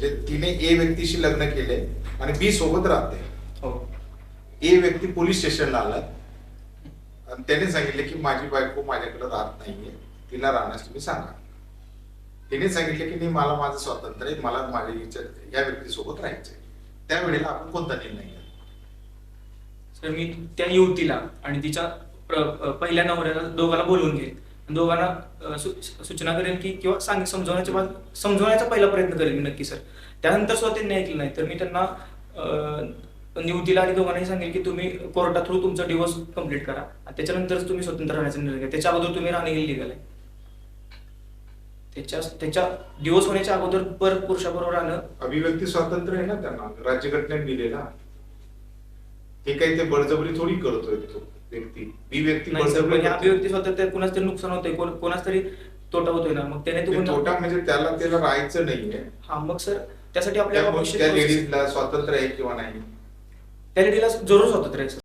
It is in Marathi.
म्हणजे तिने ए व्यक्तीशी लग्न केले आणि बी सोबत राहते. हो. ए व्यक्ती पोलीस स्टेशनला आला आणि त्याने सांगितले की माझी बायको माझ्याकडे राहत नाहीये, तिला राहण्यास तुम्ही सांगा. तिने सांगितले की नाही, मला माझं स्वातंत्र्य आहे, मला माझ्या या व्यक्तीसोबत राहायचंय. त्यावेळेला आपण कोणता निर्णय घ्या? तर मी त्या युवतीला आणि तिच्या पहिल्या नवऱ्याला दोघांना बोलवून घेईन, दोघांना सूचना करेन की किंवा समजवण्याचा पहिला प्रयत्न करेन मी नक्की सर. त्यानंतर सुद्धा त्यांनी ऐकलं नाही तर मी त्यांना युवतीला आणि दोघांनाही सांगेल की तुम्ही कोर्टा थ्रू तुमचा डिवोर्स कंप्लीट करा आणि त्याच्यानंतरच तुम्ही स्वतंत्र राहण्याचा निर्णय घ्या. त्याच्या अगोदर तुम्ही राहणे इलिगल आहे. त्याच्या डिवोर्स होण्याच्या अगोदर परत पुरुषाबरोबर राहणं. अभिव्यक्ती स्वातंत्र्य आहे ना त्यांना, राज्यघटनेने दिलेला. हे काही ते बळजबरी थोडी करतोय तो व्यक्ती. बी व्यक्ती बळजबरी. अभिव्यक्ती स्वातंत्र्य कोणाच तरी नुकसान होतंय, कोणाच तरी तोटा होतोय ना, मग त्याने तोटा म्हणजे त्याला राहायचं नाहीये. हा, मग सर त्यासाठी आपल्याला त्या लेडीजला स्वातंत्र्य आहे किंवा नाही? त्या लेडीला जरूर स्वातंत्र्य आहे सर.